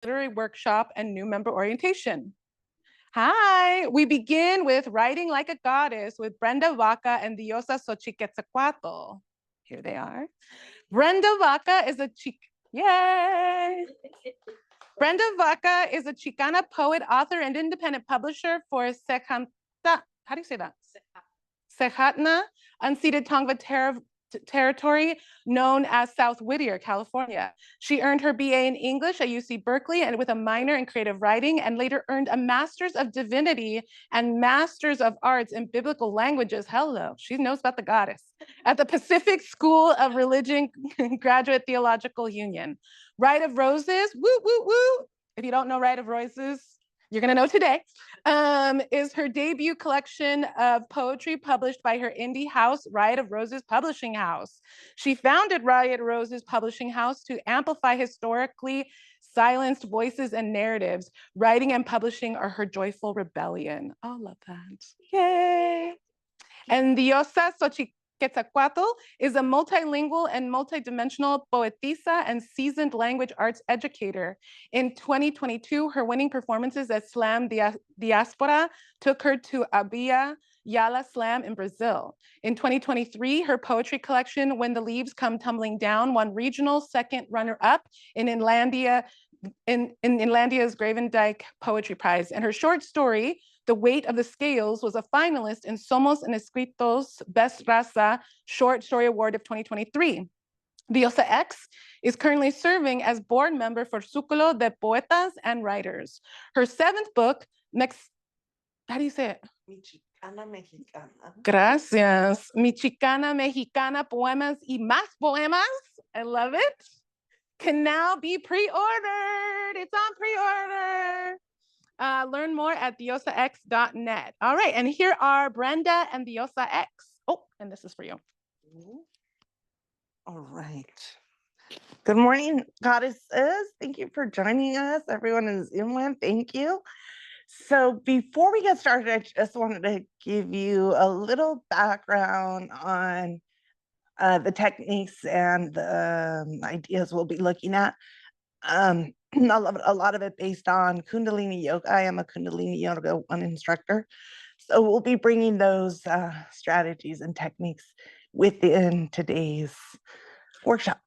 literary workshop and new member orientation. Hi, we begin with Writing Like a Goddess with Brenda, Vaca, and Diosa Xochiquetzalcóatl. Here they are. Brenda Vaca is a Yay! Brenda Vaca is a Chicana poet, author, and independent publisher for Secanta. How do you say that? Sechatna, unceded Tongva territory known as South Whittier, California. She earned her BA in English at UC Berkeley and with a minor in creative writing, and later earned a Master's of Divinity and Master's of Arts in Biblical Languages. Hello, she knows about the goddess. At the Pacific School of Religion Graduate Theological Union. Rite of Roses, woo, woo, woo. If you don't know Rite of Roses, you're gonna know today, is her debut collection of poetry published by her indie house, Riot of Roses Publishing House. She founded Riot of Roses Publishing House to amplify historically silenced voices and narratives. Writing and publishing are her joyful rebellion. Oh, love that. Yay. And Diosa Xochiquetzalcóatl is a multilingual and multidimensional poetisa and seasoned language arts educator. In 2022, her winning performances at Slam Diaspora took her to Abia Yala Slam in Brazil. In 2023, her poetry collection, When the Leaves Come Tumbling Down, won regional second runner-up in Inlandia's Gravendike Poetry Prize. And her short story, The Weight of the Scales, was a finalist in Somos en Escritos Best Raza Short Story Award of 2023. Diosa X is currently serving as board member for Círculo de Poetas and Writers. Her seventh book, how do you say it? Chicana Mexicana. Gracias. Mi Chicana Mexicana Poemas y Más Poemas. I love it. Can now be pre-ordered. It's on pre-order. Learn more at diosax.net. All right, and here are Brenda and Diosa X. Oh, and this is for you. All right. Good morning, goddesses. Thank you for joining us. Everyone in Zoom land, thank you. So before we get started, I just wanted to give you a little background on the techniques and the ideas we'll be looking at. A lot of it based on Kundalini Yoga. I am a Kundalini Yoga 1 instructor. So we'll be bringing those strategies and techniques within today's workshop.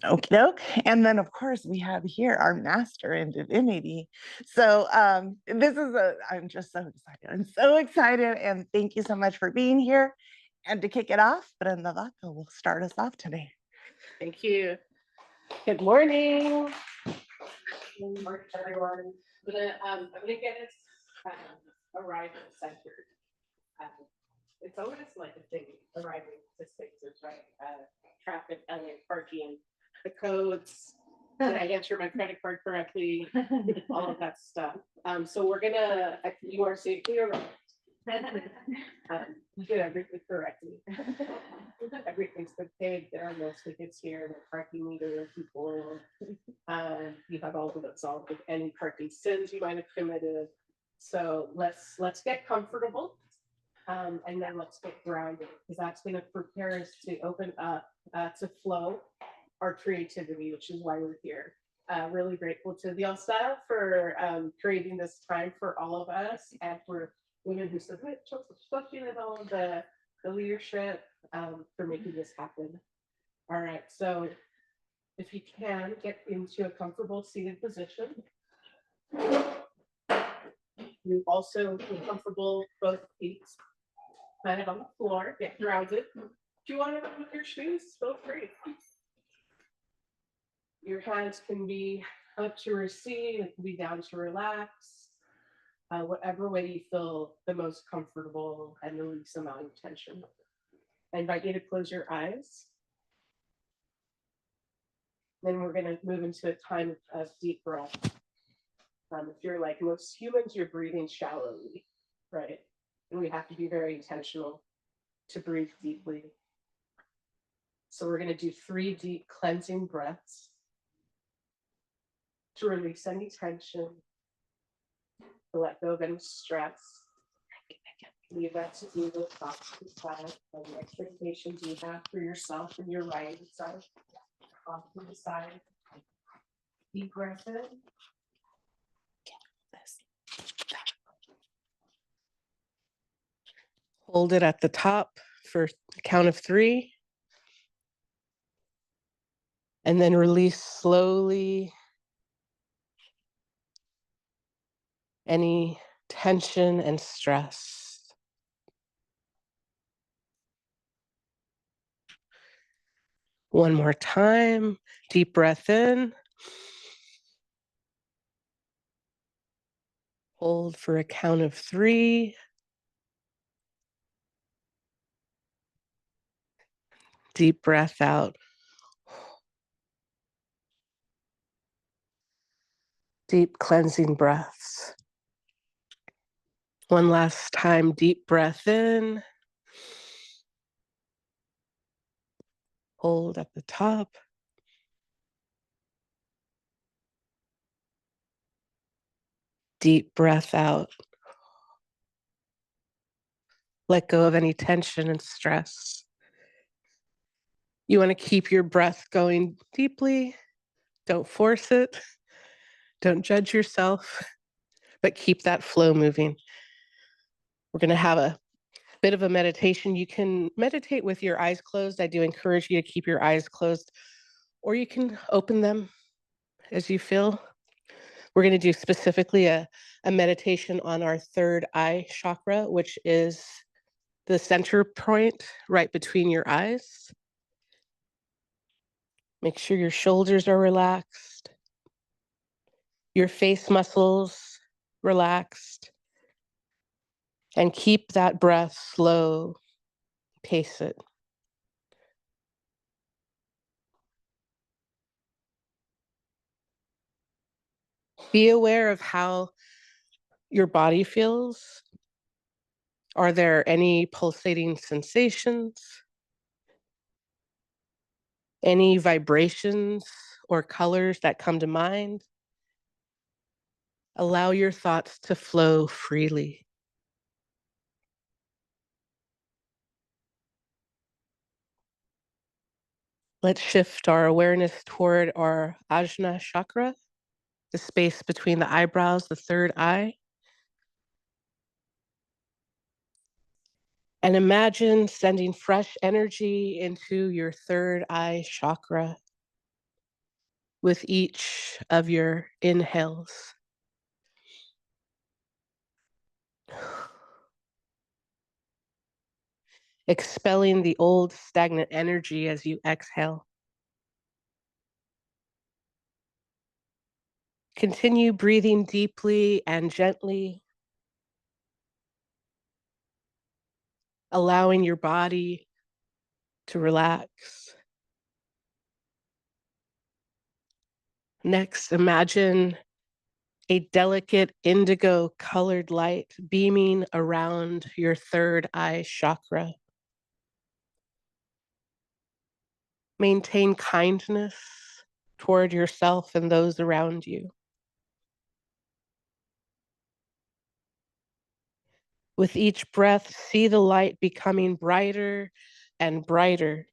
Okie doke. And then of course we have here our master in divinity. So I'm just so excited. I'm so excited, and thank you so much for being here. And to kick it off, Brenda Vaca will start us off today. Thank you. Good morning. Good morning, everyone. I'm gonna get us arrival centered. It's always like a thing arriving to spaces, right? Traffic, parking, the codes. Did I enter my credit card correctly? All of that stuff. So we're gonna. You are safely arrived. You did everything correctly. Everything's been paid. There are no tickets here. No parking meter people. You have all of it solved with any parking sins you might have committed. So let's get comfortable, and then let's get grounded, because that's going to prepare us to open up to flow our creativity, which is why we're here. Really grateful to Diosa for creating this time for all of us, and for women who submit, especially with all of the leadership, for making this happen. All right, so if you can get into a comfortable seated position. You also feel comfortable both feet planted on the floor, get grounded. If you want to remove your shoes, feel free. Your hands can be up to receive, it can be down to relax. Whatever way you feel the most comfortable and the least amount of tension. I invite you to close your eyes. Then we're going to move into a time of deep breath. If you're like most humans, you're breathing shallowly, right? And we have to be very intentional to breathe deeply. So we're going to do 3 deep cleansing breaths to release any tension, to let go of any stress. Leave that to do the thoughts to the side, and the expectations you have for yourself and your right side, off to the side. Deep breath in. Hold it at the top for a count of 3. And then release slowly any tension and stress. One more time, deep breath in. Hold for a count of 3. Deep breath out. Deep cleansing breaths. One last time, deep breath in. Hold at the top. Deep breath out. Let go of any tension and stress. You want to keep your breath going deeply. Don't force it. Don't judge yourself, but keep that flow moving. We're going to have a bit of a meditation. You can meditate with your eyes closed. I do encourage you to keep your eyes closed, or you can open them as you feel. We're going to do specifically a meditation on our third eye chakra, which is the center point right between your eyes. Make sure your shoulders are relaxed, your face muscles relaxed, and keep that breath slow, pace it. Be aware of how your body feels. Are there any pulsating sensations? Any vibrations or colors that come to mind? Allow your thoughts to flow freely. Let's shift our awareness toward our Ajna chakra, the space between the eyebrows, the third eye. And imagine sending fresh energy into your third eye chakra with each of your inhales. Expelling the old stagnant energy as you exhale. Continue breathing deeply and gently, allowing your body to relax. Next, imagine a delicate indigo colored light beaming around your third eye chakra. Maintain kindness toward yourself and those around you. With each breath, see the light becoming brighter and brighter.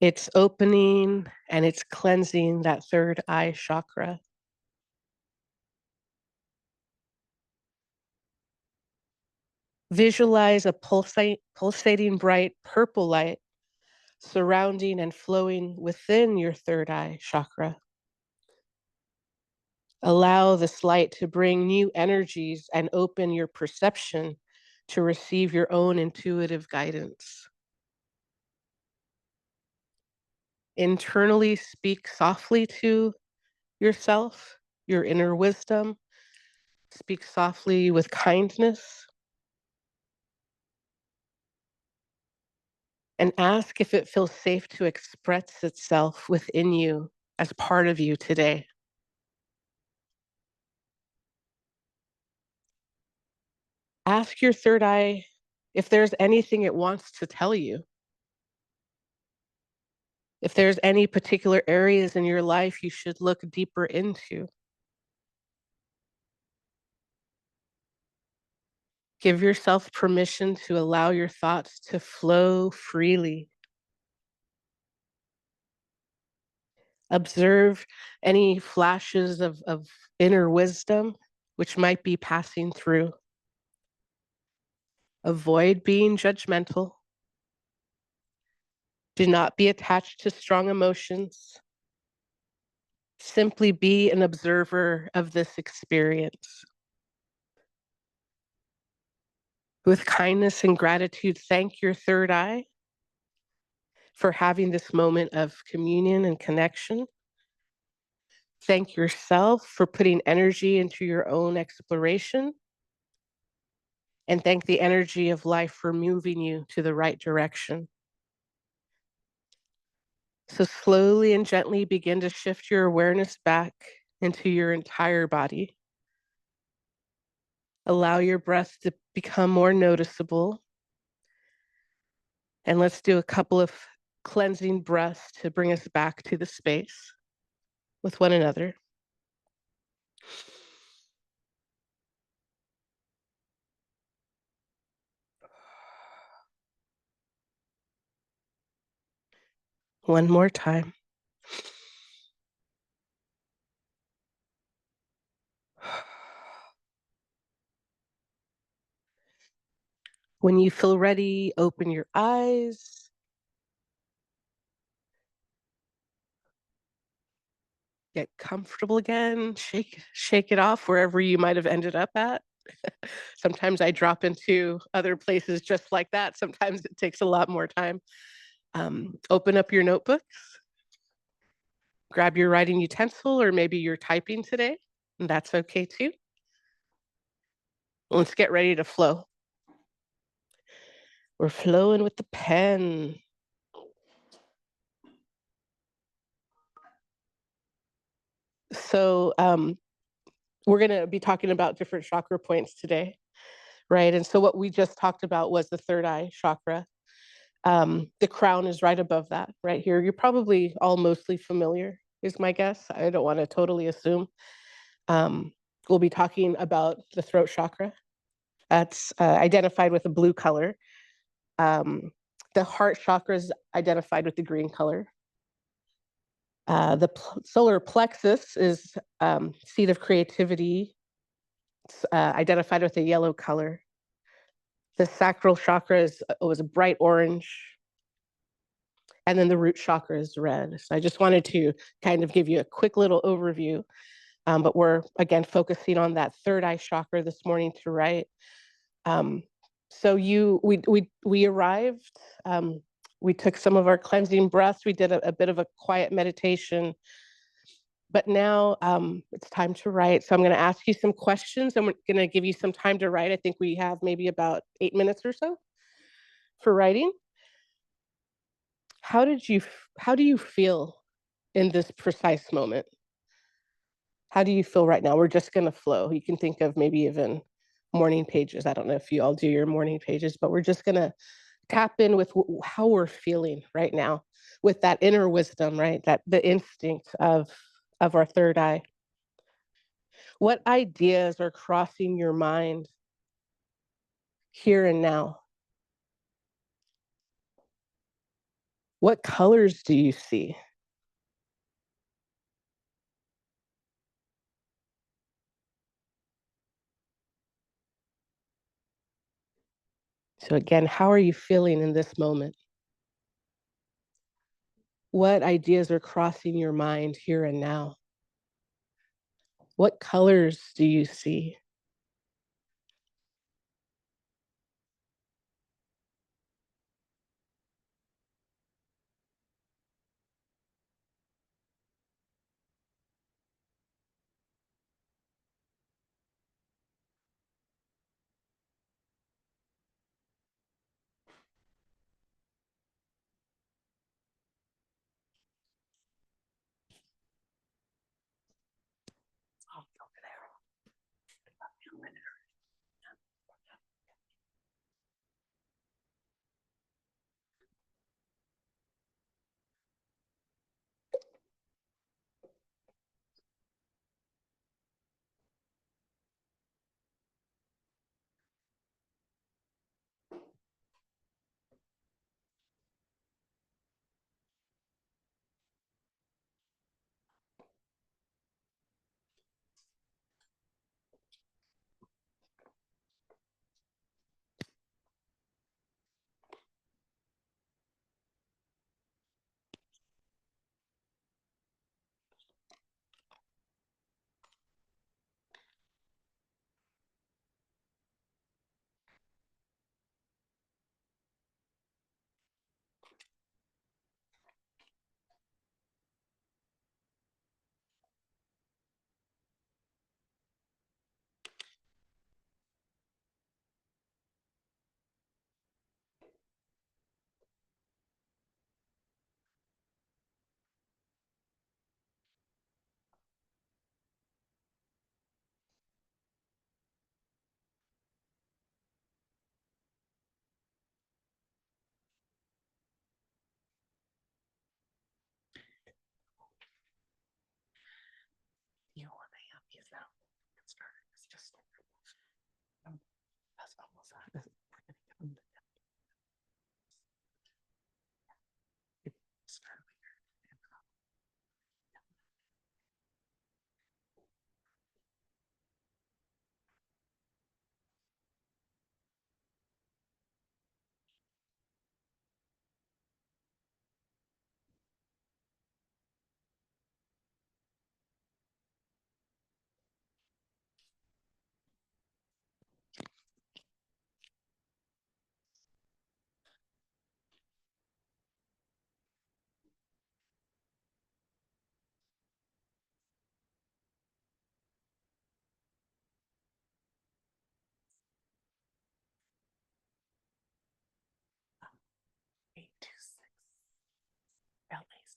It's opening and it's cleansing that third eye chakra. Visualize a pulsating bright purple light surrounding and flowing within your third eye chakra. Allow this light to bring new energies and open your perception to receive your own intuitive guidance. Internally speak softly to yourself, your inner wisdom. Speak softly with kindness. And ask if it feels safe to express itself within you as part of you today. Ask your third eye if there's anything it wants to tell you. If there's any particular areas in your life you should look deeper into. Give yourself permission to allow your thoughts to flow freely. Observe any flashes of inner wisdom which might be passing through. Avoid being judgmental. Do not be attached to strong emotions. Simply be an observer of this experience. With kindness and gratitude, thank your third eye for having this moment of communion and connection. Thank yourself for putting energy into your own exploration. And thank the energy of life for moving you to the right direction. So slowly and gently begin to shift your awareness back into your entire body. Allow your breath to become more noticeable. And let's do a couple of cleansing breaths to bring us back to the space with one another. One more time. When you feel ready, open your eyes. Get comfortable again. Shake it off wherever you might have ended up at. Sometimes I drop into other places just like that. Sometimes it takes a lot more time. Open up your notebooks. Grab your writing utensil, or maybe you're typing today, and that's okay too. Let's get ready to flow. We're flowing with the pen. So we're going to be talking about different chakra points today, right? And so what we just talked about was the third eye chakra. The crown is right above that, right here. You're probably all mostly familiar, is my guess. I don't want to totally assume. We'll be talking about the throat chakra. That's identified with a blue color. The heart chakra is identified with the green color. The solar plexus is seat of creativity. It's identified with a yellow color. The sacral chakra was a bright orange. And then the root chakra is red. So I just wanted to kind of give you a quick little overview. But we're, again, focusing on that third eye chakra this morning to write. So we arrived. We took some of our cleansing breaths. We did a bit of a quiet meditation. But now it's time to write. So I'm going to ask you some questions, and we're going to give you some time to write. I think we have maybe about 8 minutes or so for writing. How do you feel in this precise moment? How do you feel right now? We're just going to flow. You can think of maybe even morning pages. I don't know if you all do your morning pages, but we're just going to tap in with how we're feeling right now, with that inner wisdom, right? That the instinct of our third eye. What ideas are crossing your mind here and now? What colors do you see? So again, how are you feeling in this moment? What ideas are crossing your mind here and now? What colors do you see?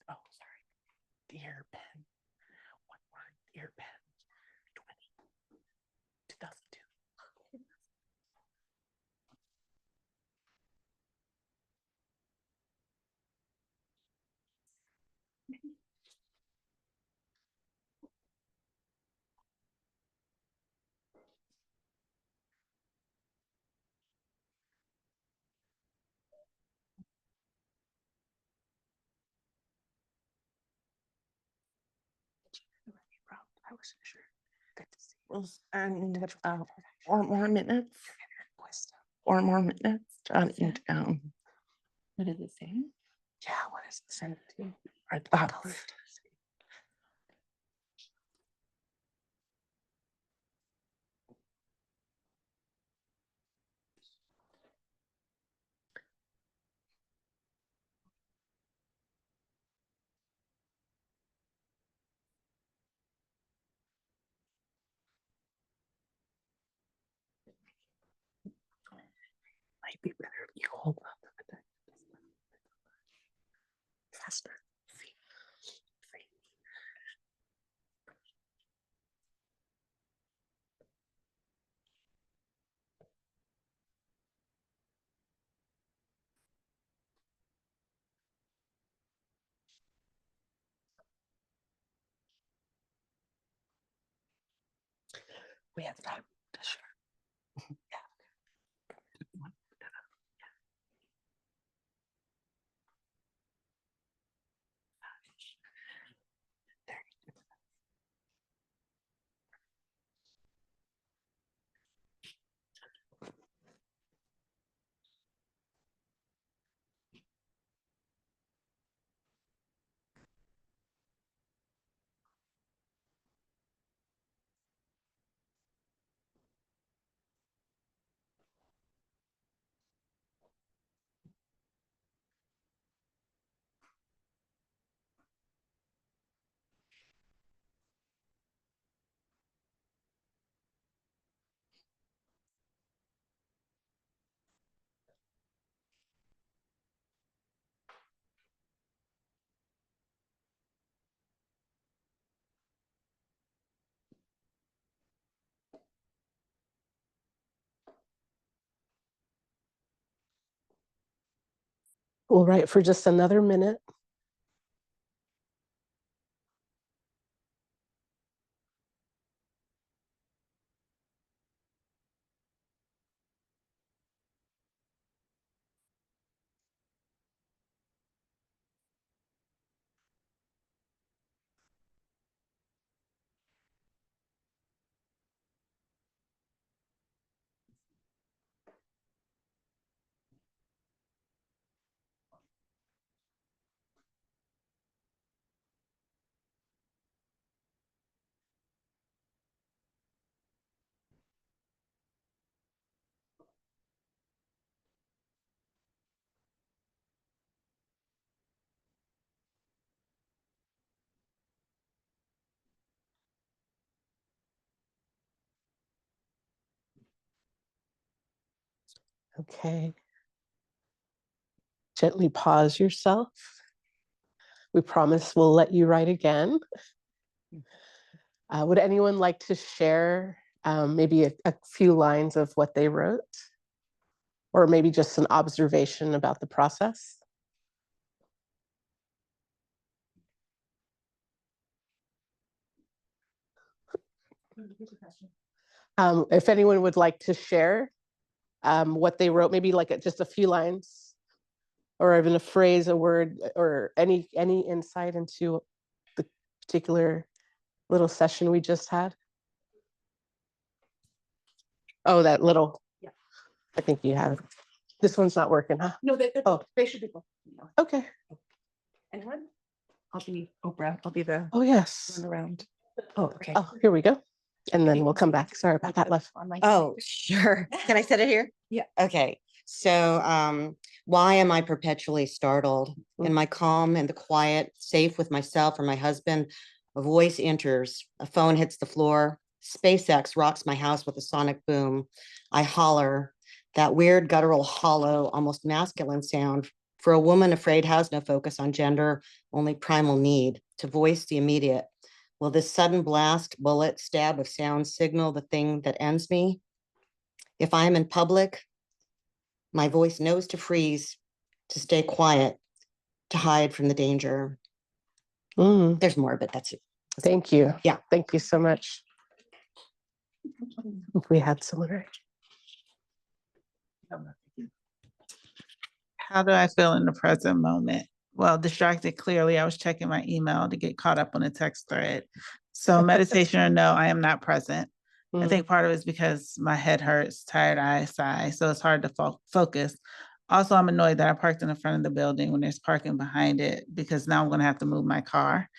Oh, sorry. Dear pen. One word. Dear pen. 2002. I wasn't sure. Good to see you. And 4 more minutes. 4 more minutes. Jotting down. What is it saying? Yeah, what is it sent to? Our thoughts. Might be better if you hold up. Faster. See. We have time to share. Yeah. We'll write for just another minute. Okay. Gently pause yourself. We promise we'll let you write again. Would anyone like to share maybe a few lines of what they wrote? Or maybe just an observation about the process? If anyone would like to share what they wrote, maybe like just a few lines, or even a phrase, a word, or any insight into the particular little session we just had. Oh, that little. Yeah. I think you have. This one's not working, huh? No, they should be both. Okay. Anyone? I'll be Oprah. I'll be the Oh, yes. run around. Oh, okay. Oh, here we go. And then we'll come back. Sorry about that, love. On my Oh, sure. Can I set it here? Yeah. Okay. So, why am I perpetually startled? In my calm and the quiet, safe with myself or my husband, a voice enters, a phone hits the floor. SpaceX rocks my house with a sonic boom. I holler, that weird guttural hollow, almost masculine sound for a woman afraid has no focus on gender, only primal need to voice the immediate. Will this sudden blast, bullet, stab of sound signal the thing that ends me? If I am in public, my voice knows to freeze, to stay quiet, to hide from the danger. Mm, There's more, but that's it. thank you. Yeah. Thank you so much. If we had someone right. How do I feel in the present moment? Well, distracted, clearly. I was checking my email to get caught up on a text thread. So meditation or no, I am not present. I think part of it is because my head hurts, tired eyes, sigh, so it's hard to focus. Also, I'm annoyed that I parked in the front of the building when there's parking behind it, because now I'm going to have to move my car.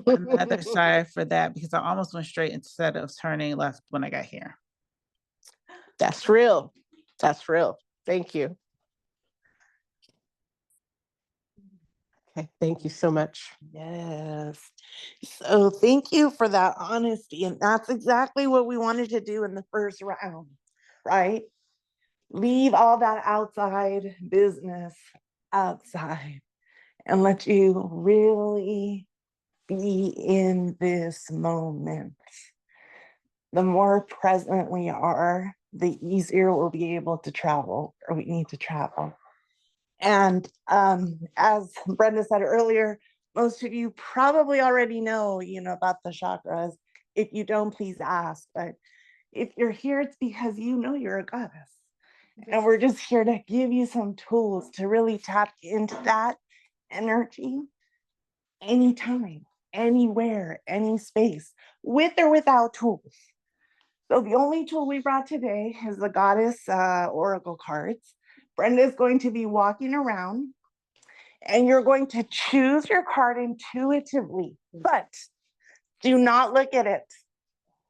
Another sigh for that, because I almost went straight instead of turning left when I got here. That's real. That's real. Thank you. Okay, thank you so much. Yes. So thank you for that honesty. And that's exactly what we wanted to do in the first round, right? Leave all that outside business outside and let you really be in this moment. The more present we are, the easier we'll be able to travel, or we need to travel. And as Brenda said earlier, most of you probably already know, about the chakras. If you don't, please ask. But if you're here, it's because you know you're a goddess. And we're just here to give you some tools to really tap into that energy anytime, anywhere, any space, with or without tools. So the only tool we brought today is the goddess oracle cards. Brenda is going to be walking around and you're going to choose your card intuitively, but do not look at it.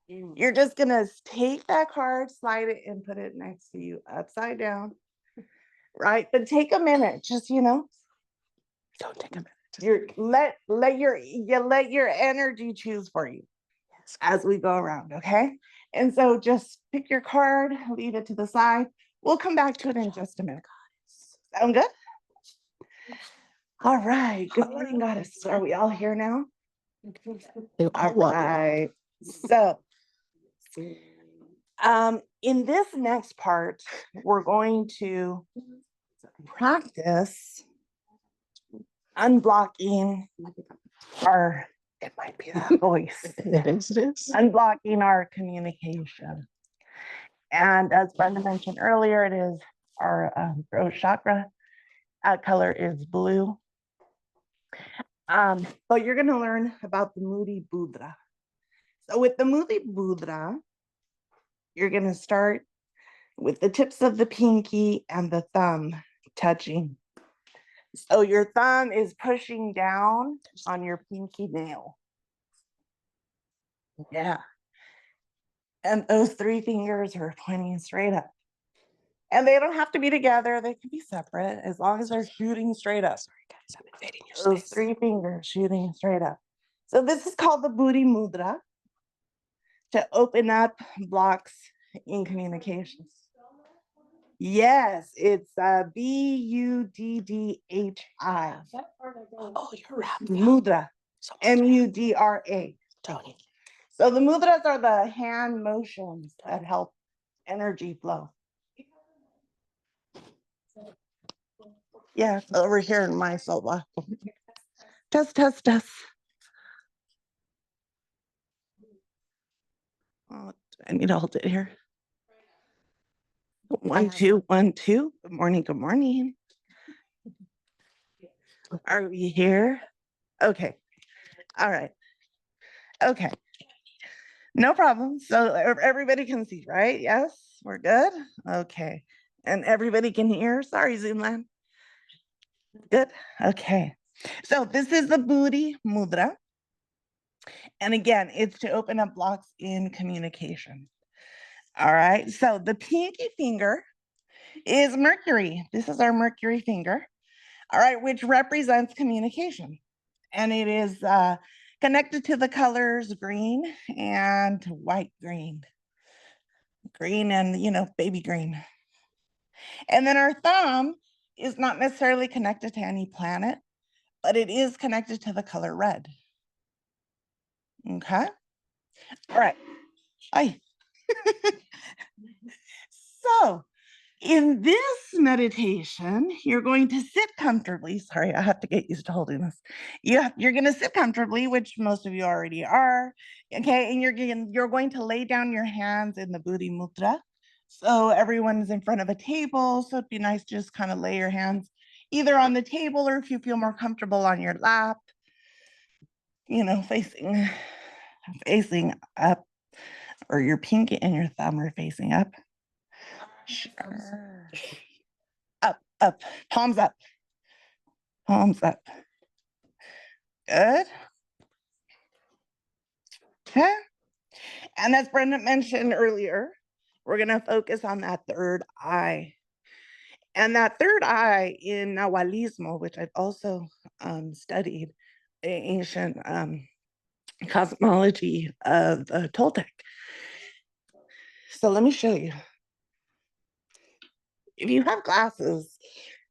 You're just gonna take that card, slide it, and put it next to you upside down, right? But take a minute, just don't take a minute. Let your energy choose for you as we go around, okay? And so just pick your card, leave it to the side. We'll come back to it in just a minute. Sound good? All right. Good morning, goddess. Are we all here now? All right. So, in this next part, we're going to practice unblocking our, it might be that voice. It is. Unblocking our communication. And as Brenda mentioned earlier, it is our throat chakra. That color is blue. But you're going to learn about the Moody Mudra. So with the Moody Mudra, you're going to start with the tips of the pinky and the thumb touching. So your thumb is pushing down on your pinky nail. Yeah. And those three fingers are pointing straight up. And they don't have to be together. They can be separate as long as they're shooting straight up. Sorry, guys, I'm invading your those space. Three fingers shooting straight up. So this is called the Buddhi Mudra, to open up blocks in communications. Yes, it's Buddhi. Oh, you're right. Mudra. Mudra. Tony. So the mudras are the hand motions that help energy flow. Yeah, over here in my soba. Test. Oh, I need to hold it here. 1, 2, 1, 2. Good morning. Good morning. Are we here? Okay. All right. Okay. No problem. So everybody can see, right? Yes, we're good. Okay. And everybody can hear. Sorry, Zoomland. Good. Okay. So this is the booty mudra. And again, it's to open up blocks in communication. All right. So the pinky finger is Mercury. This is our Mercury finger. All right, which represents communication. And it is connected to the colors green and white green. Green and, baby green. And then our thumb is not necessarily connected to any planet, but it is connected to the color red. Okay. All right. Hi. So in this meditation, you're going to sit comfortably. Sorry, I have to get used to holding this. You're going to sit comfortably, which most of you already are. Okay, and you're going to lay down your hands in the Buddhi Mudra. So everyone's in front of a table. So it'd be nice to just kind of lay your hands either on the table or if you feel more comfortable on your lap. Facing up, or your pinky and your thumb are facing up. Sure. Up, palms up, palms up. Good. Okay. And as Brenda mentioned earlier, we're going to focus on that third eye. And that third eye in Nahualismo, which I've also studied, ancient cosmology of Toltec. So let me show you. If you have glasses,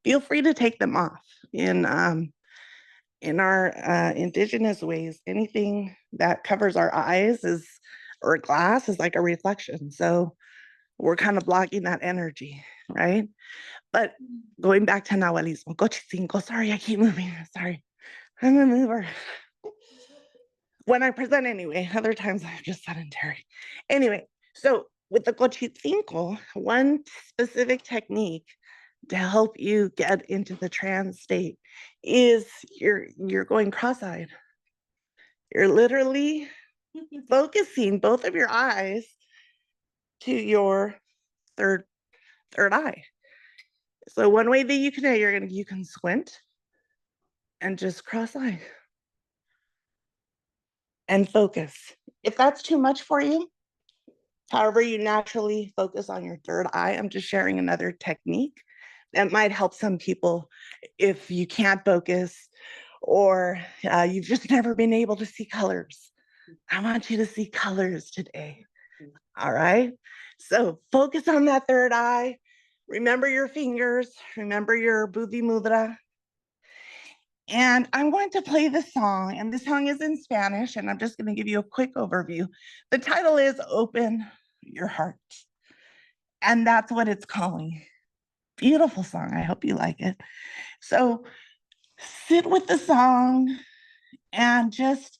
feel free to take them off. In our indigenous ways, anything that covers our eyes or glass is like a reflection. So we're kind of blocking that energy, right? But going back to Nahualismo, Xochiquetzalcóatl, sorry, I keep moving. Sorry, I'm a mover. When I present anyway, other times I'm just sedentary. Anyway, so with the Xochiquetzalcóatl, one specific technique to help you get into the trance state is you're going cross-eyed. You're literally focusing both of your eyes to your third eye. So one way that you can squint and just cross-eye and focus. If that's too much for you, however you naturally focus on your third eye, I'm just sharing another technique that might help some people if you can't focus or you've just never been able to see colors. I want you to see colors today. All right. So focus on that third eye. Remember your fingers. Remember your Buddhi Mudra. And I'm going to play the song, and the song is in Spanish, and I'm just going to give you a quick overview. The title is Open Your Heart, and that's what it's calling. Beautiful song. I hope you like it. So sit with the song and just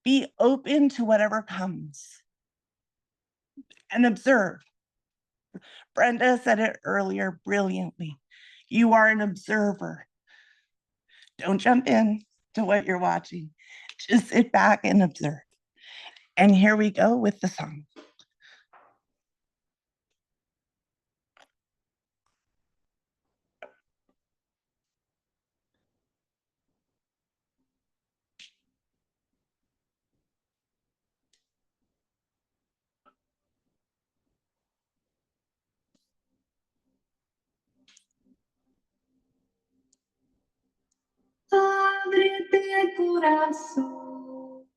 be open to whatever comes and observe. Brenda said it earlier brilliantly. You are an observer. Don't jump in to what you're watching. Just sit back and observe. And here we go with the song. Ábrete corazón,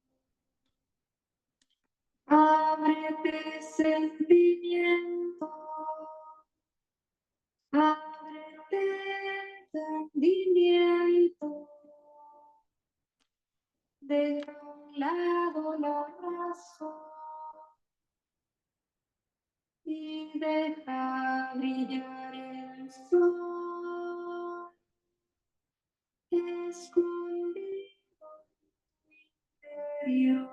ábrete sentimiento, ábrete entendimiento. Deja a un lado la razón y deja brillar el sol escondido en tu interior.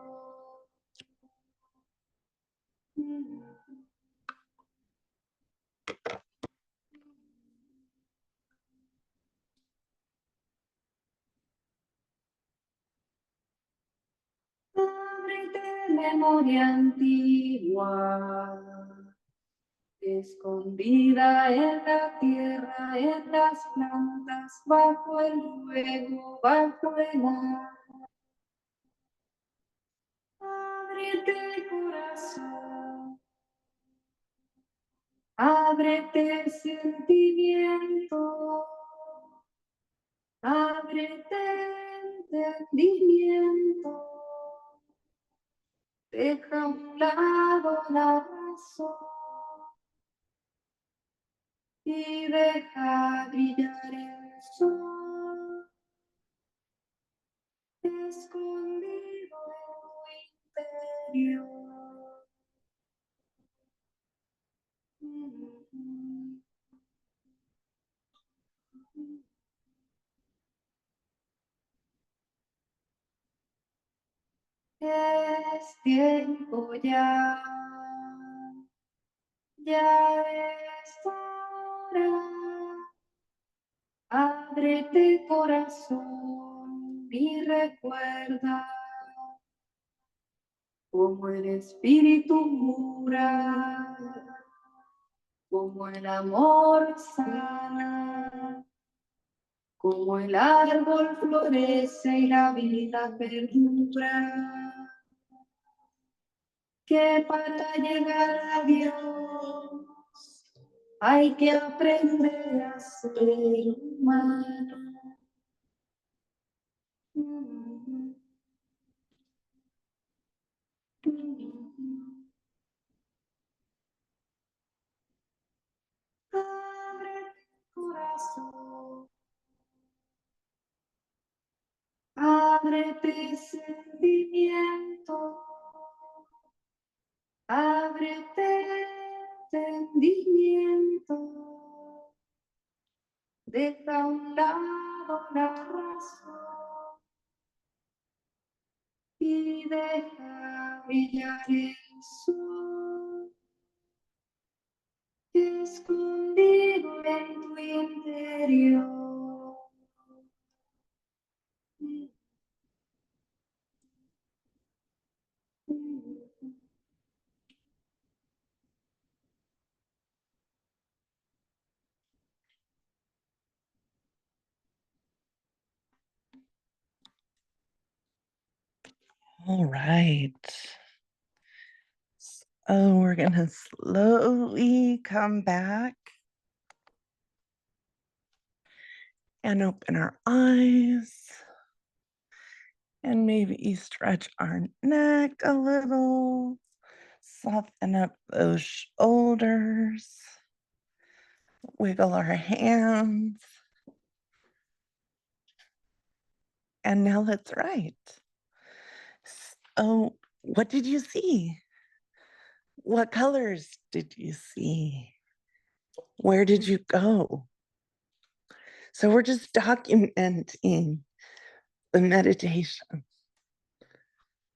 memoria antigua, escondida en la tierra, en las plantas, bajo el fuego, bajo el agua. Ábrete corazón, ábrete sentimiento, ábrete entendimiento. Deja a un lado la razón y deja brillar el sol, escondido en tu interior. Es tiempo ya, ya es hora. Ábrete corazón y recuerda como el espíritu pura, como el amor sana, como el árbol florece y la vida perdura. Que para llegar a Dios hay que aprender a ser humano. Abre tu corazón, ábrete sentimiento, ábrete entendimiento. Deja a un lado la razón y deja brillar el sol, escondido en tu interior. All right. So we're gonna slowly come back and open our eyes. And maybe stretch our neck a little. Soften up those shoulders. Wiggle our hands. And now let's write. So, what did you see? What colors did you see? Where did you go? So, we're just documenting the meditation.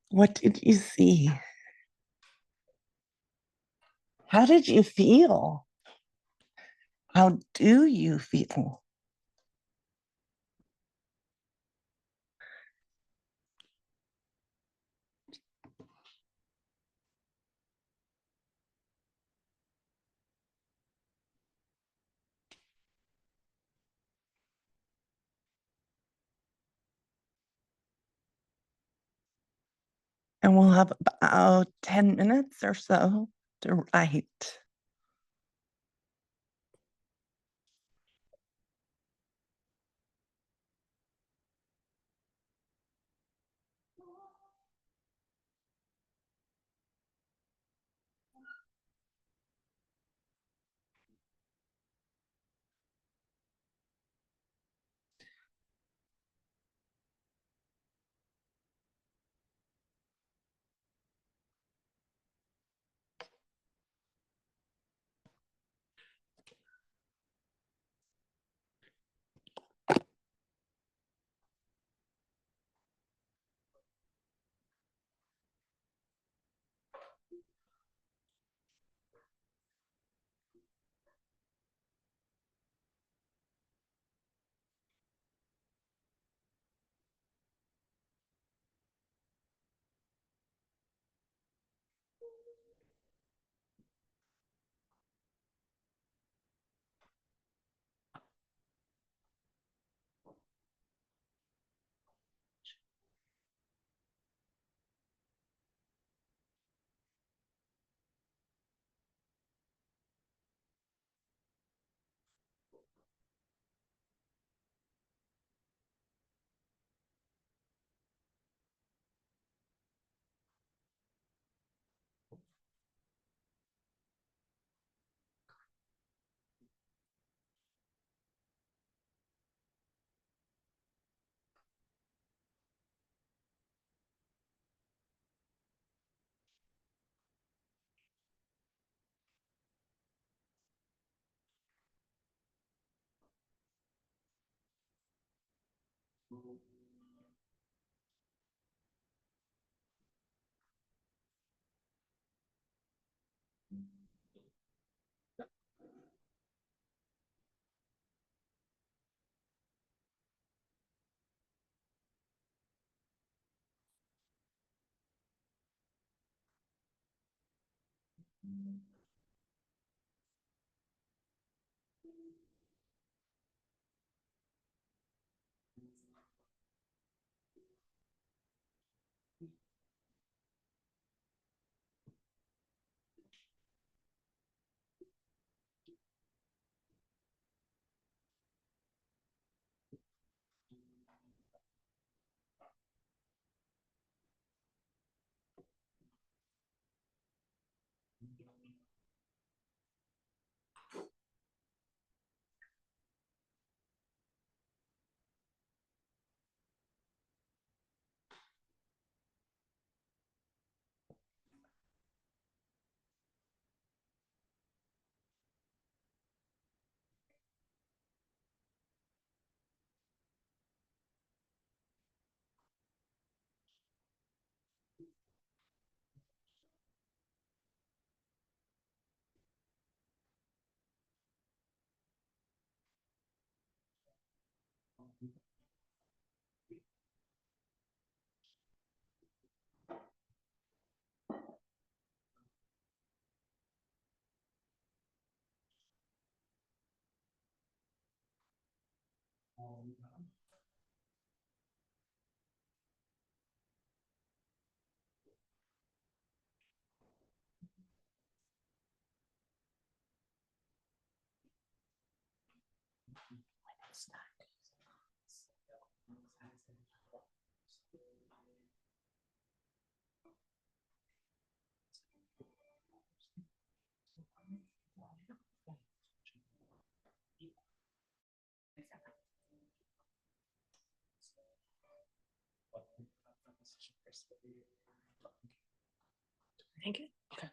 What did you see? How did you feel? How do you feel? And we'll have about 10 minutes or so to write. Thank you. Okay.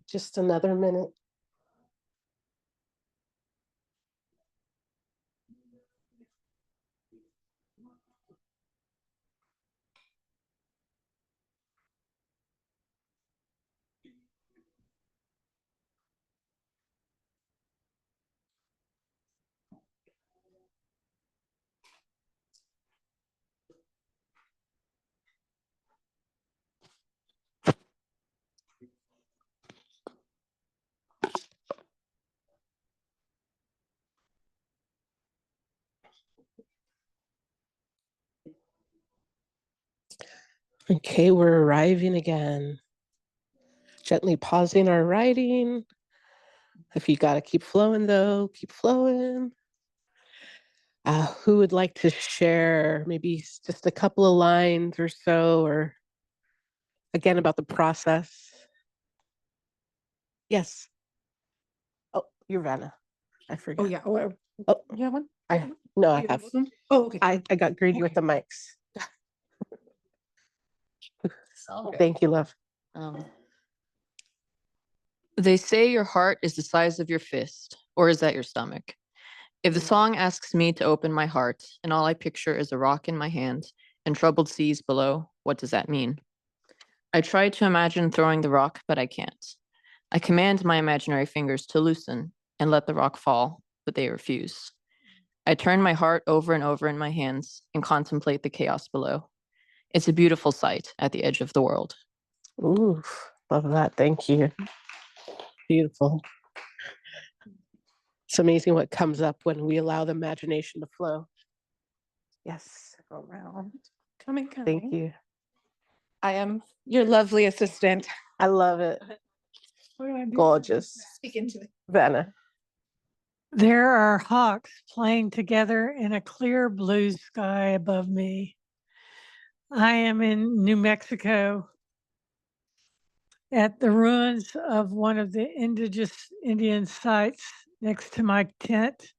Just another minute. Okay, we're arriving again. Gently pausing our writing. If you gotta keep flowing though, keep flowing. Who would like to share maybe just a couple of lines or so, or again about the process? Yes. Oh, you're Vanna. I forgot. Oh, yeah. Oh, You have one? no, I You have. both of them? Oh, okay. I got greedy with the mics. Okay. Thank you, love. They say your heart is the size of your fist, or is that your stomach? If the song asks me to open my heart and all I picture is a rock in my hand and troubled seas below, what does that mean? I try to imagine throwing the rock, but I can't. I command my imaginary fingers to loosen and let the rock fall, but they refuse. I turn my heart over and over in my hands and contemplate the chaos below. It's a beautiful sight at the edge of the world. Ooh, love that. Thank you. Beautiful. It's amazing what comes up when we allow the imagination to flow. Yes. Go around. Coming. Thank you. I am your lovely assistant. I love it. Gorgeous. Speak into it. Vanna. There are hawks playing together in a clear blue sky above me. I am in New Mexico at the ruins of one of the indigenous Indian sites next to my tent.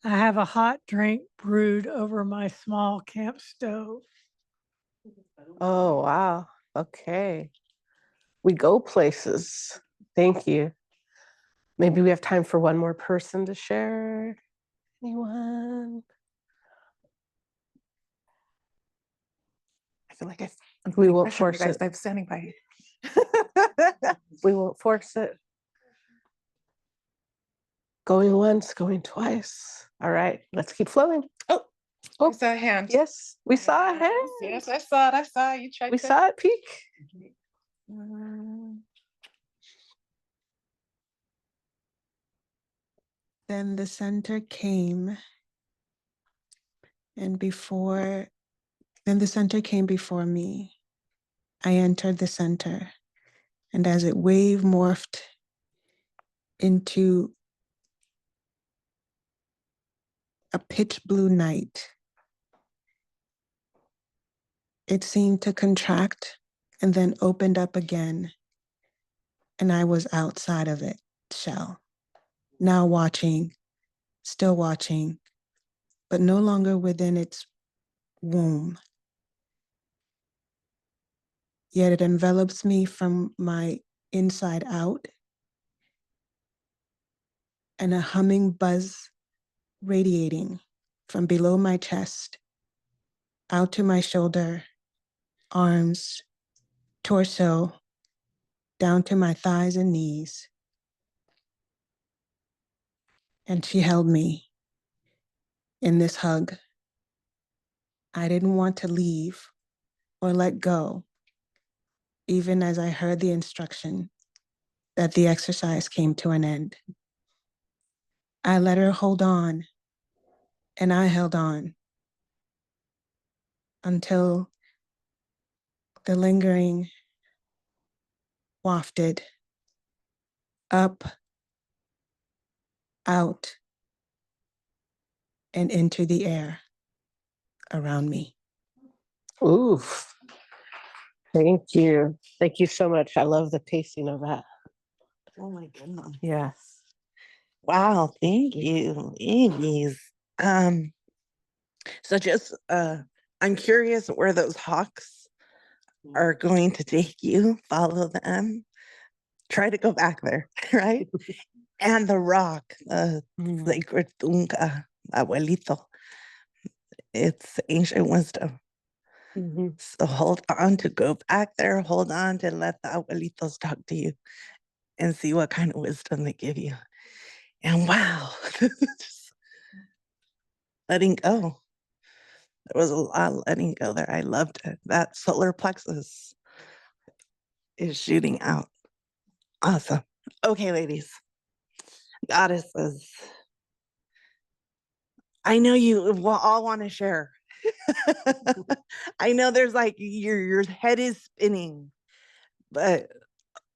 I have a hot drink brewed over my small camp stove. Oh, wow. Okay. We go places. Thank you. Maybe we have time for one more person to share. Anyone? I feel like We won't force guys. it. I'm standing by. We won't force it. Going once, going twice. All right, let's keep flowing. I Oh, saw a hand. yes, we saw a hand. Yes, I saw it. I saw it. You tried We to. saw it peek. Then the center came, and then the center came before me. I entered the center, and as it wave morphed into a pitch blue night, it seemed to contract and then opened up again, and I was outside of it shell, now watching, still watching, but no longer within its womb. Yet it envelops me from my inside out, and a humming buzz radiating from below my chest, out to my shoulder, arms, torso, down to my thighs and knees. And she held me in this hug. I didn't want to leave or let go, even as I heard the instruction that the exercise came to an end. I let her hold on, and I held on until the lingering wafted up, out, and into the air around me. Oof. Thank you. Thank you so much. I love the pacing of that. Oh my goodness. Yes. Wow, thank you, ladies. So just I'm curious where those hawks are going to take you. Follow them. try to go back there, right? And the rock, the sacred tunca, abuelito, it's ancient wisdom. So hold on to go back there, hold on to let the abuelitos talk to you and see what kind of wisdom they give you. And wow, just letting go. There was a lot of letting go there. I loved it. That solar plexus is shooting out. Awesome. Okay, ladies, goddesses. I know you all want to share. I know there's like your head is spinning, but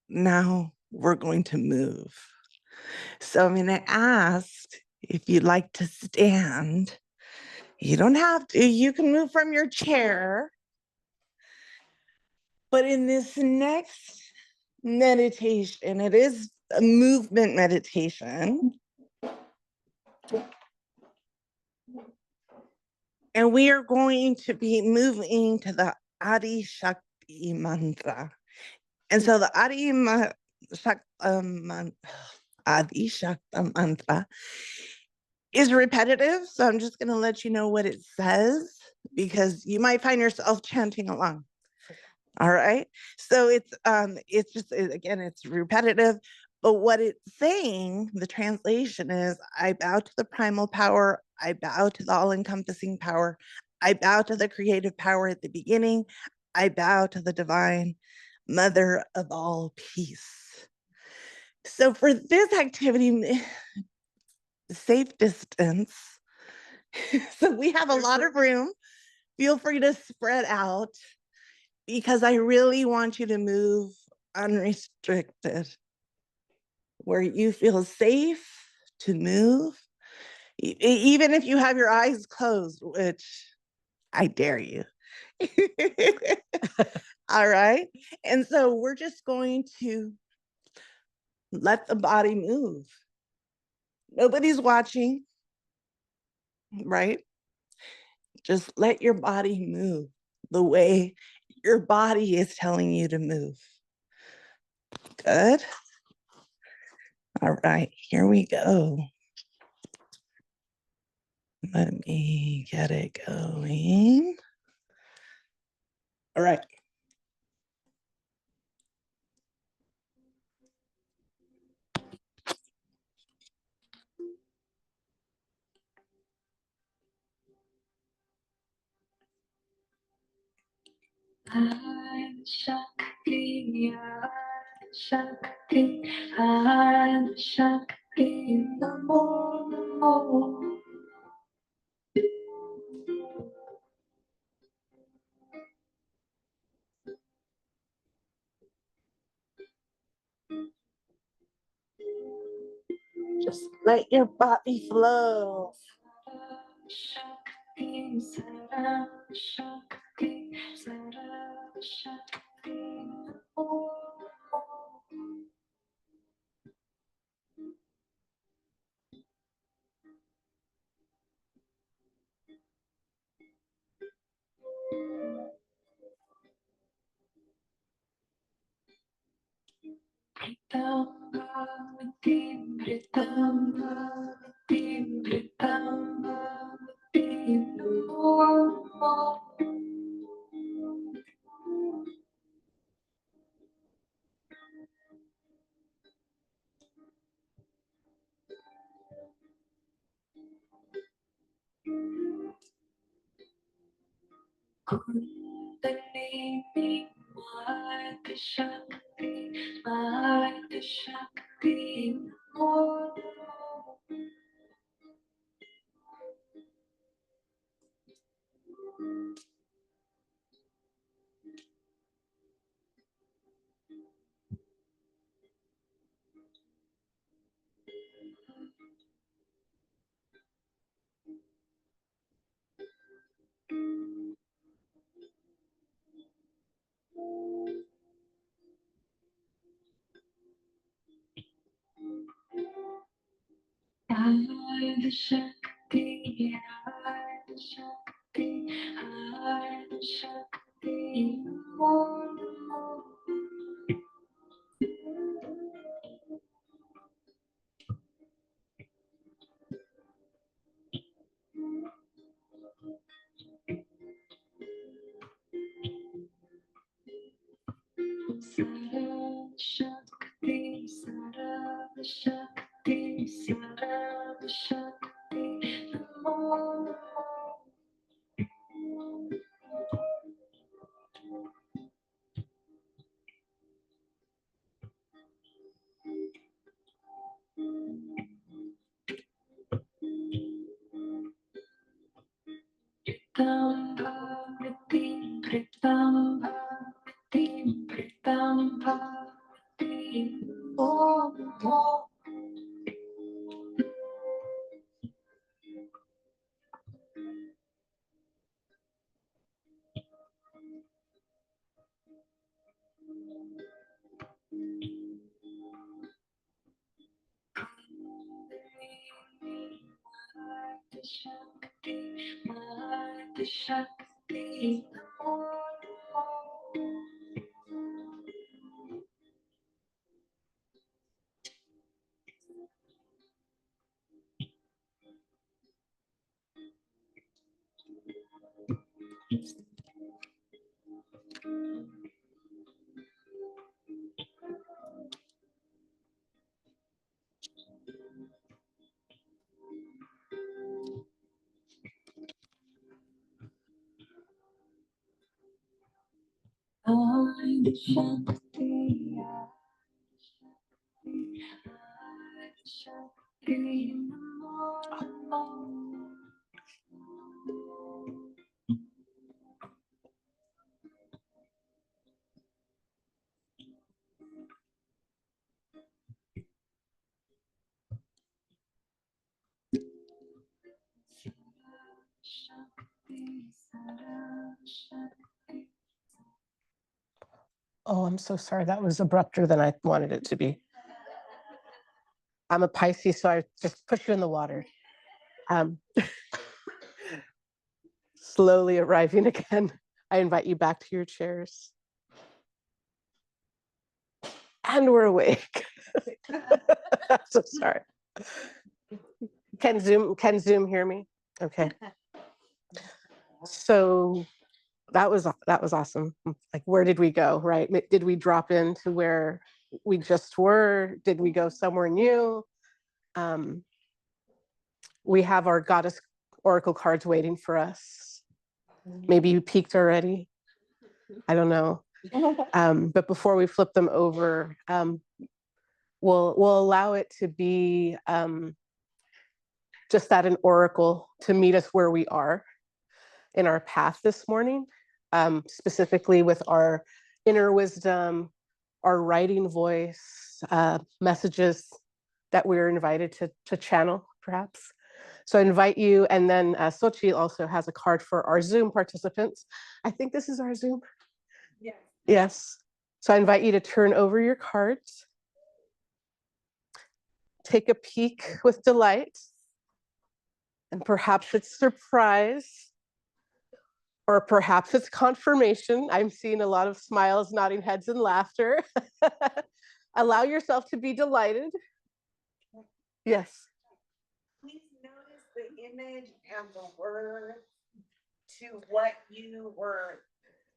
now we're going to move. So I'm going to ask if you'd like to stand. You don't have to, you can move from your chair. But in this next meditation, it is a movement meditation. And we are going to be moving to the Adi Shakti mantra. And so the Adi Shakti mantra is repetitive. So I'm just going to let you know what it says because you might find yourself chanting along. All right. So it's just, again, it's repetitive. But what it's saying, the translation is, I bow to the primal power. I bow to the all-encompassing power. I bow to the creative power at the beginning. I bow to the divine mother of all peace. So for this activity, safe distance. So we have a lot of room. Feel free to spread out because I really want you to move unrestricted, where you feel safe to move, even if you have your eyes closed, which I dare you. All right. And so we're just going to let the body move. Nobody's watching, right? Just let your body move the way your body is telling you to move. Good. All right, here we go. Let me get it going. All right. I'm Shakti, Shakti, I'm Shakti, Namo, Namo. Just let your body flow. Shakti, Saram, Shakti, Saram, Shakti, Namo, Namo. Britam Bhavati, Britam Bhavati, Britam Bhavati, Namo, Namo. Kundalini, Maya Shakti, Maya Shakti, Namo, Namo. Adi Shakti, Adi Shakti, Adi Shakti, Namo, Namo. Shakti, Sarava Shakti, Namo Pritam Bhavati, Pritam Bhavati, Pritam Bhavati, Om Om. Shakti, Mahati Shakti, Namo Namo. Adi Shakti, Adi Shakti, Namo Namo. Shakti, Sarava Shakti. Oh, I'm so sorry. That was abrupter than I wanted it to be. I'm a Pisces, so I just push you in the water. Slowly arriving again. I invite you back to your chairs. And we're awake. I'm so sorry. Can Zoom hear me? Okay. So that was awesome. Like, where did we go, right? Did we drop into where we just were? Did we go somewhere new? We have our goddess oracle cards waiting for us. Maybe you peeked already. I don't know. But before we flip them over, we'll allow it to be just that, an oracle to meet us where we are in our path this morning, specifically with our inner wisdom, our writing voice, messages that we're invited to channel, perhaps. So I invite you, and then Xochitl also has a card for our Zoom participants. I think this is our Zoom. Yes. Yes. So I invite you to turn over your cards. Take a peek with delight. And perhaps it's surprise, or perhaps it's confirmation. I'm seeing a lot of smiles, nodding heads, and laughter. Allow yourself to be delighted. Yes. Please notice the image and the word to what you were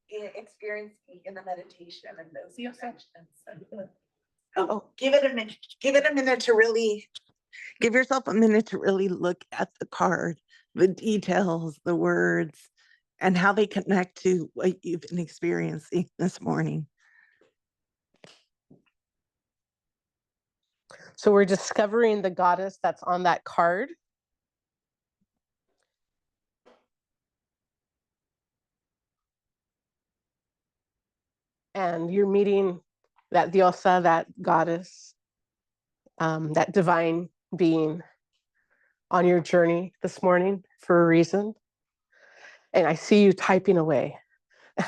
experiencing in the meditation and those connections. Oh, give it a minute. Give it a minute to really give yourself a minute to really look at the card, the details, the words, and how they connect to what you've been experiencing this morning. So we're discovering the goddess that's on that card. And you're meeting that Diosa, that goddess, that divine being on your journey this morning for a reason. And I see you typing away.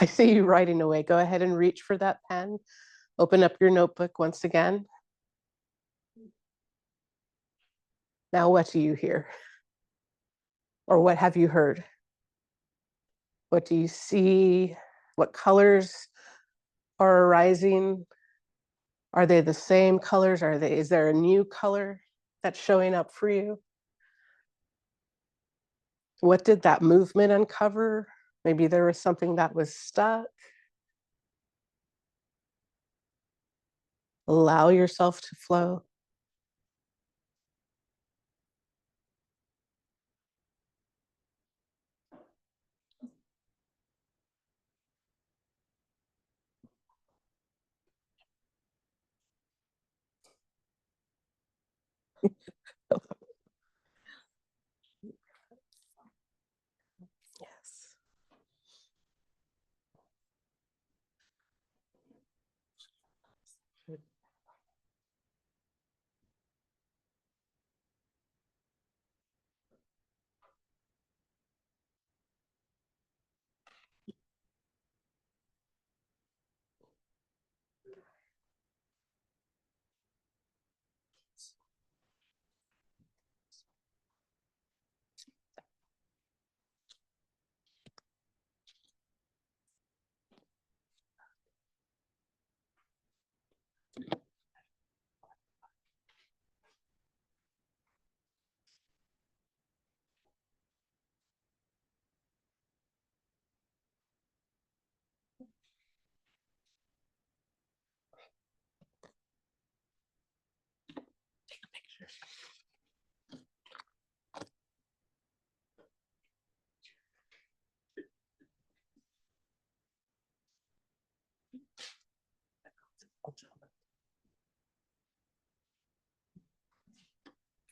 I see you writing away. Go ahead and reach for that pen. Open up your notebook once again. Now, what do you hear? Or what have you heard? What do you see? What colors are arising? Are they the same colors? Is there a new color that's showing up for you? What did that movement uncover? Maybe there was something that was stuck. Allow yourself to flow. Yes.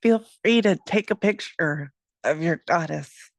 Feel free to take a picture of your goddess.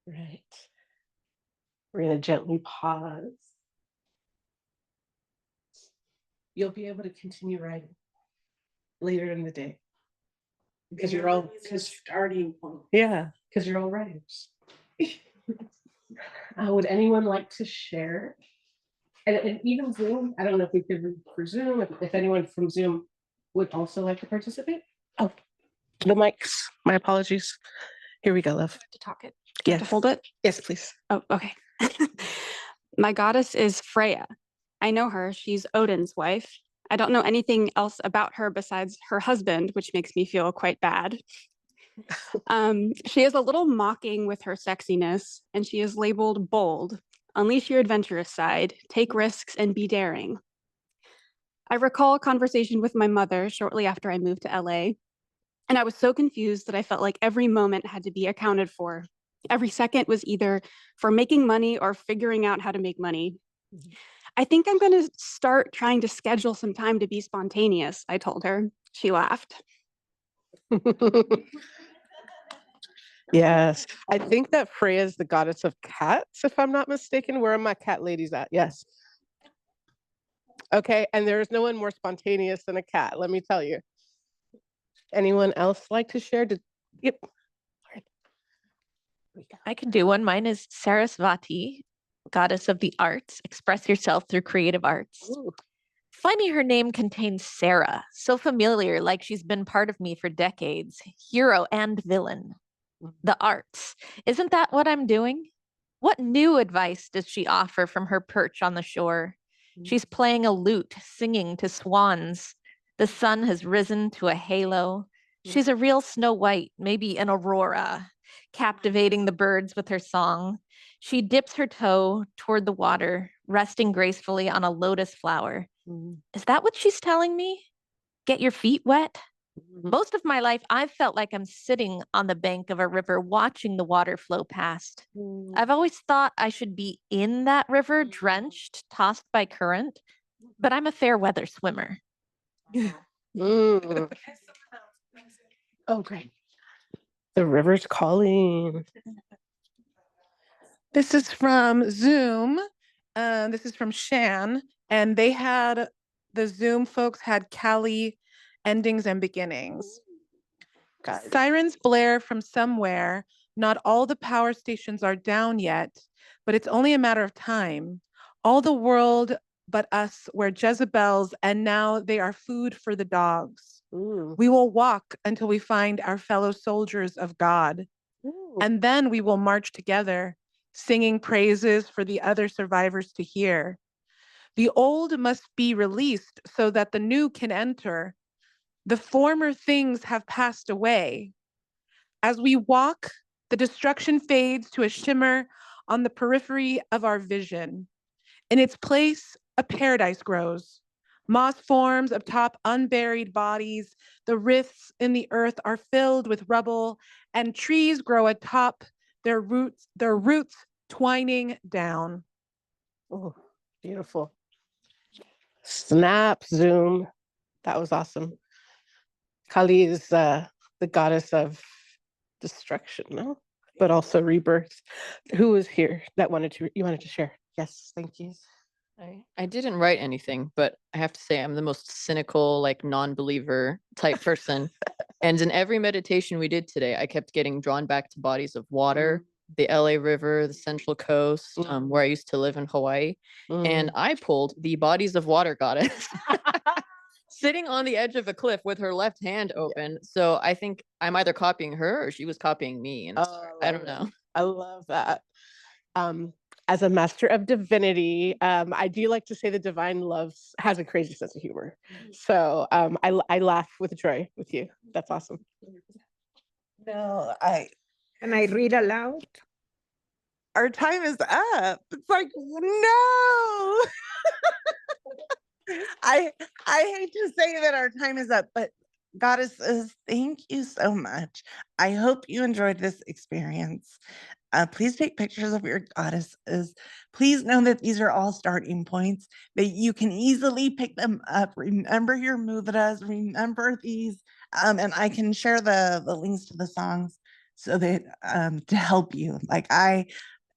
Right. We're going to gently pause. You'll be able to continue writing later in the day. Because you're all starting point. Yeah, because you're all writers. Would anyone like to share? And even Zoom, I don't know if we could for Zoom, if anyone from Zoom would also like to participate. Oh, the mics. My apologies. Here we go, love. To talk it. Yes. To hold it. Yes, please. Oh, okay. My goddess is Freya. I know her. She's Odin's wife. I don't know anything else about her besides her husband, which makes me feel quite bad. She is a little mocking with her sexiness, and she is labeled bold. Unleash your adventurous side, take risks, and be daring. I recall a conversation with my mother shortly after I moved to LA, and I was so confused that I felt like every moment had to be accounted for. Every second was either for making money or figuring out how to make money. I think I'm going to start trying to schedule some time to be spontaneous, I told her. She laughed. Yes, I think that Freya is the goddess of cats, if I'm not mistaken. Where are my cat ladies at? Yes. Okay, and there's no one more spontaneous than a cat, let me tell you. Anyone else like to share? Yep. I can do one. Mine is Sarasvati, goddess of the arts. Express yourself through creative arts. Ooh. Funny her name contains Sarah, so familiar, like she's been part of me for decades, hero and villain. The arts. Isn't that what I'm doing? What new advice does she offer from her perch on the shore? She's playing a lute, singing to swans. The sun has risen to a halo. She's a real Snow White, maybe an aurora, captivating the birds with her song. She dips her toe toward the water, resting gracefully on a lotus flower. Is that what she's telling me? Get your feet wet? Most of my life, I've felt like I'm sitting on the bank of a river watching the water flow past. I've always thought I should be in that river, drenched, tossed by current, but I'm a fair weather swimmer. Oh, great. The river's calling. This is from Zoom. This is from Shan, and the Zoom folks had Cali endings and beginnings. Sirens blare from somewhere. Not all the power stations are down yet, but it's only a matter of time. All the world but us were Jezebels, and now they are food for the dogs. We will walk until we find our fellow soldiers of God. And then we will march together, singing praises for the other survivors to hear. The old must be released so that the new can enter. The former things have passed away. As we walk, the destruction fades to a shimmer on the periphery of our vision. In its place, a paradise grows. Moss forms atop unburied bodies. The rifts in the earth are filled with rubble, and trees grow atop their roots twining down. Oh, beautiful. Snap, Zoom. That was awesome. Kali is the goddess of destruction, no? But also rebirth. Who was here that you wanted to share? Yes, thank you. I didn't write anything, but I have to say I'm the most cynical, like non-believer type person. And in every meditation we did today, I kept getting drawn back to bodies of water, the LA River, the Central Coast, where I used to live in Hawaii. And I pulled the bodies of water goddess sitting on the edge of a cliff with her left hand open. So I think I'm either copying her or she was copying me. And I don't know. I love that. As a master of divinity, I do like to say the divine has a crazy sense of humor. So I laugh with joy with you. That's awesome. No, Can I read aloud? our time is up. It's like, no. I hate to say that our time is up, but goddesses, thank you so much. I hope you enjoyed this experience. Please take pictures of your goddesses. Please know that these are all starting points, that you can easily pick them up. Remember your mudras, remember these, and I can share the links to the songs so that to help you. Like, I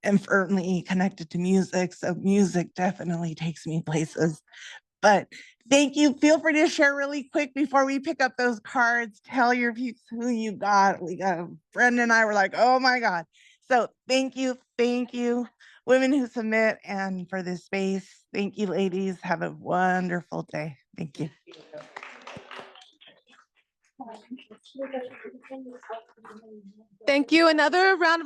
am firmly connected to music, so music definitely takes me places. But thank you. Feel free to share really quick before we pick up those cards. Tell your peeps who you got. We got Brenda and I were like, oh my God. So thank you. Women Who Submit, and for this space. Thank you, ladies. Have a wonderful day. Thank you. Thank you. Another round of